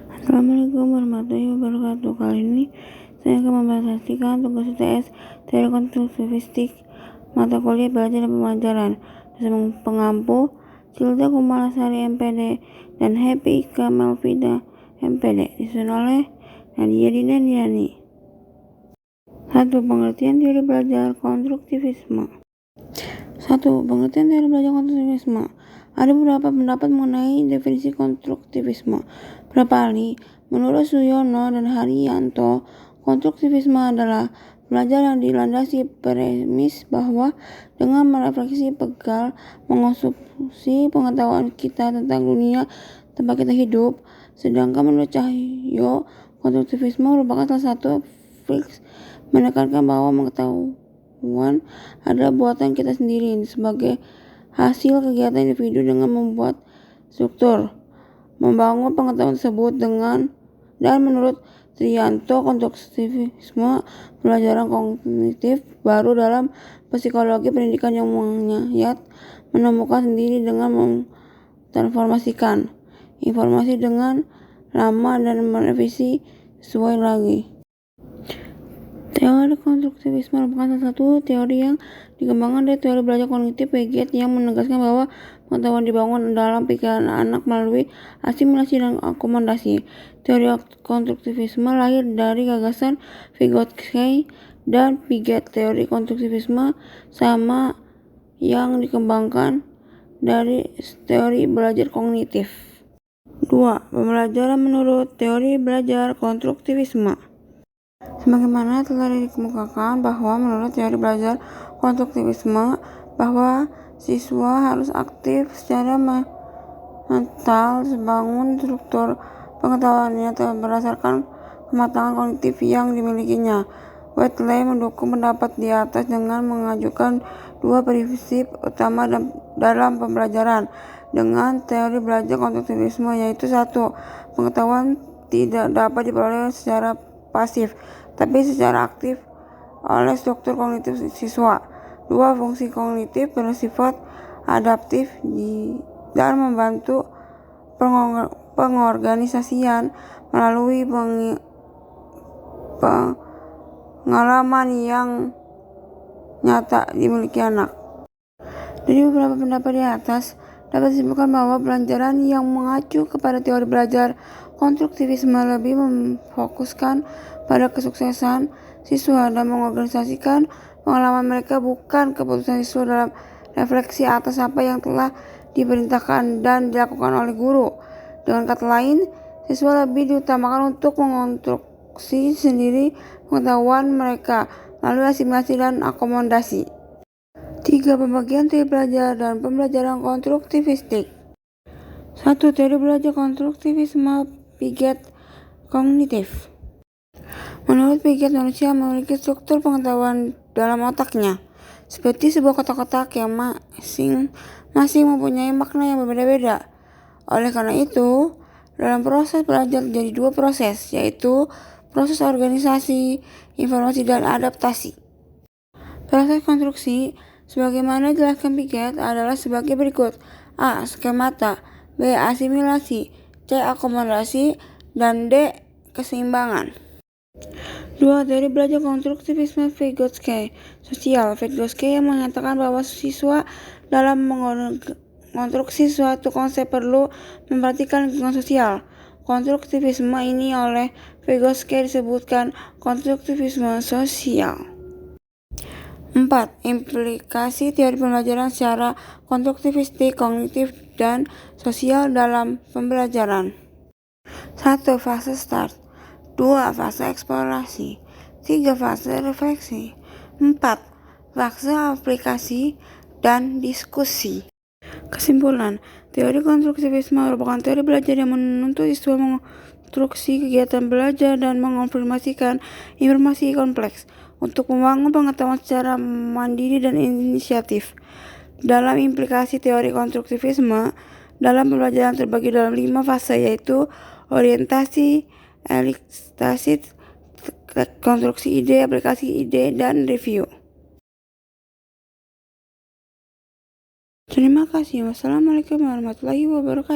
Assalamualaikum warahmatullahi wabarakatuh. Kali ini saya akan mempresentasikan tugas UTS Teori Konstruktivistik mata kuliah Belajar dan Pembelajaran bersama pengampu Silda Kumalasari MPD dan Happy Ika Melvida MPD, disusun oleh Nadia Dinandiani. 1. Pengertian teori belajar konstruktivisme. 1. Pengertian teori belajar konstruktivisme. Ada beberapa pendapat mengenai definisi konstruktivisme. Beberapa ahli, menurut Suyono dan Haryanto, konstruktivisme adalah belajar yang dilandasi premis bahwa dengan merefleksi pegal mengonsumsi pengetahuan kita tentang dunia tempat kita hidup. Sedangkan menurut Cahyo, konstruktivisme merupakan salah satu fix menekankan bahwa pengetahuan adalah buatan kita sendiri sebagai hasil kegiatan individu dengan membuat struktur, membangun pengetahuan tersebut dan menurut Trianto, konstruktivisme pembelajaran kognitif baru dalam psikologi pendidikan yang menyayat menemukan sendiri dengan mentransformasikan informasi dengan lama dan merevisi sesuai lagi. Teori konstruktivisme merupakan salah satu teori yang dikembangkan dari teori belajar kognitif Piaget yang menegaskan bahwa pengetahuan dibangun dalam pikiran anak melalui asimilasi dan akomodasi. Teori konstruktivisme lahir dari gagasan Vygotsky dan Piaget. Teori konstruktivisme sama yang dikembangkan dari teori belajar kognitif. 2. Pembelajaran menurut teori belajar konstruktivisme. Sebagaimana telah dikemukakan bahwa menurut teori belajar konstruktivisme bahwa siswa harus aktif secara mental membangun struktur pengetahuannya berdasarkan kematangan kognitif yang dimilikinya. Whiteley mendukung pendapat di atas dengan mengajukan dua prinsip utama dalam pembelajaran dengan teori belajar konstruktivisme, yaitu 1. Pengetahuan tidak dapat diperoleh secara pasif, tapi secara aktif oleh struktur kognitif siswa. 2. Fungsi kognitif bersifat adaptif dan membantu pengorganisasian melalui pengalaman yang nyata dimiliki anak. Dari beberapa pendapat di atas, dapat disimpulkan bahwa pelajaran yang mengacu kepada teori belajar konstruktivisme lebih memfokuskan pada kesuksesan siswa dan mengorganisasikan pengalaman mereka, bukan keputusan siswa dalam refleksi atas apa yang telah diperintahkan dan dilakukan oleh guru. Dengan kata lain, siswa lebih diutamakan untuk mengonstruksi sendiri pengetahuan mereka melalui asimilasi dan akomodasi. 3. Pembagian teori belajar dan pembelajaran konstruktivistik. 1. Teori belajar konstruktivisme Piaget kognitif. Menurut Piaget, manusia memiliki struktur pengetahuan dalam otaknya seperti sebuah kotak-kotak yang masing-masing mempunyai makna yang berbeda-beda. Oleh karena itu, dalam proses belajar terjadi dua proses, yaitu proses organisasi, informasi, dan adaptasi. Proses konstruksi, sebagaimana dijelaskan Piaget, adalah sebagai berikut: A. Skemata, B. Asimilasi, C. Akomodasi, dan D. Keseimbangan. 2. Teori belajar konstruktivisme Vygotsky sosial. Vygotsky yang menyatakan bahwa siswa dalam mengonstruksi suatu konsep perlu memperhatikan lingkungan sosial. Konstruktivisme ini oleh Vygotsky disebutkan konstruktivisme sosial. 4. Implikasi teori pembelajaran secara konstruktivistik, kognitif, dan sosial dalam pembelajaran. 1. Fase start. 2. Fase eksplorasi. 3. Fase refleksi. 4. Fase aplikasi dan diskusi. Kesimpulan, teori konstruktivisme merupakan teori belajar yang menuntut siswa mengonstruksi kegiatan belajar dan mengonfirmasikan informasi kompleks untuk membangun pengetahuan secara mandiri dan inisiatif. Dalam implikasi teori konstruktivisme dalam pembelajaran terbagi dalam 5 fase, yaitu orientasi, elikstasi, konstruksi ide, aplikasi ide, dan review. Terima kasih. Wassalamualaikum warahmatullahi wabarakatuh.